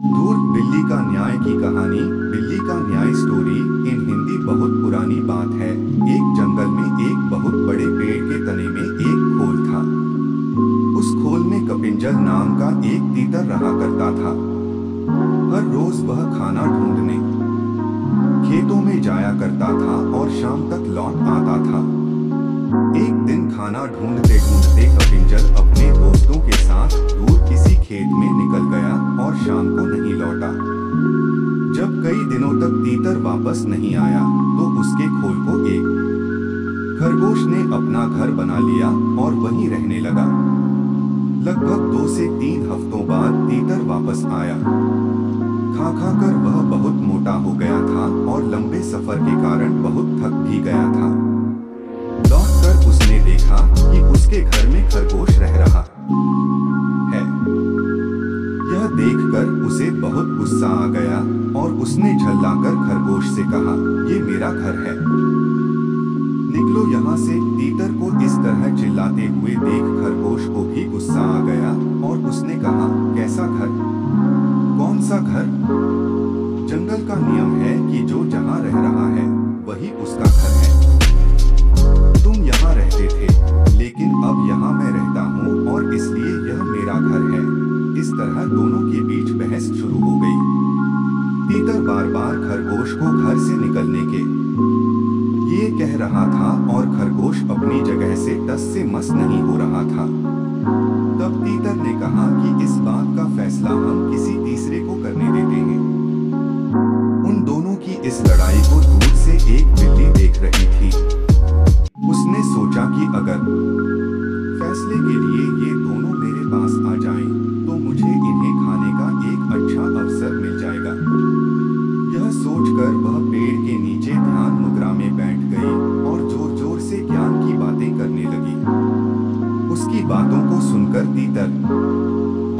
धूर्त बिल्ली का न्याय की कहानी। बिल्ली का न्याय स्टोरी इन हिंदी बहुत पुरानी बात है। एक जंगल में एक बहुत बड़े पेड़ के तने में एक खोल था। उस खोल में कपिंजल नाम का एक तीतर रहा करता था। हर रोज वह खाना ढूंढने खेतों में जाया करता था और शाम तक लौट आता था। एक दिन खाना ढूंढते ढूंढते कपिंजल अपने दोस्तों के साथ दूर किसी खेत में निकल गया और शाम को नहीं लौटा। जब कई दिनों तक तीतर वापस नहीं आया तो उसके खोल को एक खरगोश ने अपना घर बना लिया और वहीं रहने लगा। लगभग 2 से 3 हफ्तों बाद तीतर वापस आया। खा खा कर वह बहुत मोटा हो गया था और लंबे सफर के कारण बहुत थक भी गया था। लौटकर उसने देखा कि उसके घर में खरगोश रह रहा है। यह देखकर उसे बहुत गुस्सा आ गया और उसने झल्लाकर खरगोश से कहा, ये मेरा घर है, निकलो यहाँ से। तीतर को इस तरह चिल्लाते हुए देख खरगोश को भी गुस्सा आ गया और उसने कहा, कैसा घर? कौन सा घर? जंगल का नियम है कि जो जहाँ रह रहा है वही उसका घर है। तुम यहाँ रहते थे लेकिन अब यहाँ मैं रहता हूँ और इसलिए यह मेरा घर है। इस तरह दोनों के बीच बहस शुरू हो गई। तीतर बार बार खरगोश को घर से निकलने के ये कह रहा था और खरगोश अपनी जगह से टस से मस नहीं हो रहा था। तब तीतर ने कहा कि इस बात का फैसला हम किसी तीसरे को करने देते हैं। उन दोनों की इस लड़ाई को दूर से एक बिल्ली देख रही थी। उसने सोचा कि अगर फैसले के लिए ये दोनों मेरे पास आ जाएं, तो मुझे इन्हें खाने का एक अच्छा अवसर मिल जाएगा। यह सोचकर वह पेड़ के नीचे ध्यान मुद्रा में बैठ गई और जोर जोर से ज्ञान की बातें करने लगी। उसकी बातों को सुनकर तीतर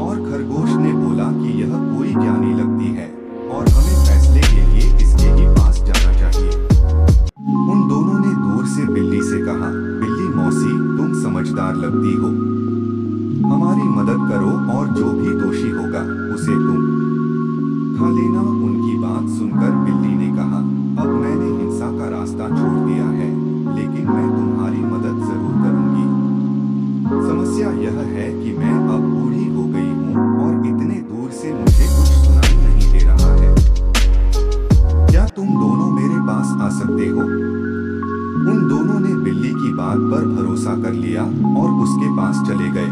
और खरगोश ने बोला कि यह कोई ज्ञानी लगती है और हमें फैसले के लिए इसके ही पास जाना चाहिए। उन दोनों ने दूर से बिल्ली से कहा, बिल्ली मौसी, तुम समझदार लगती हो, हमारी मदद करो और जो भी दोषी होगा उसे तुम खा लेना। उनकी बात सुनकर बिल्ली ने कहा, अब मैंने हिंसा का रास्ता छोड़ दिया है, लेकिन मैं तुम्हारी मदद जरूर करूंगी। समस्या यह है कि मैं अब बूढ़ी हो गई हूँ और इतने दूर से मुझे कुछ सुनाई नहीं दे रहा है। क्या तुम दोनों मेरे पास आ सकते हो? उन दोनों ने बिल्ली की बात पर भरोसा कर लिया और उसके पास चले गए।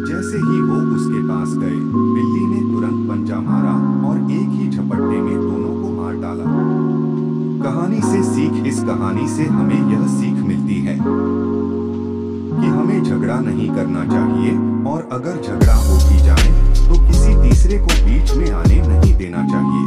जैसे ही वो उसके पास गए, बिल्ली ने तुरंत पंजा मारा और एक ही झपट्टे में दोनों को मार डाला। कहानी से सीख। इस कहानी से हमें यह सीख मिलती है कि हमें झगड़ा नहीं करना चाहिए और अगर झगड़ा हो भी जाए तो किसी तीसरे को बीच में आने नहीं देना चाहिए।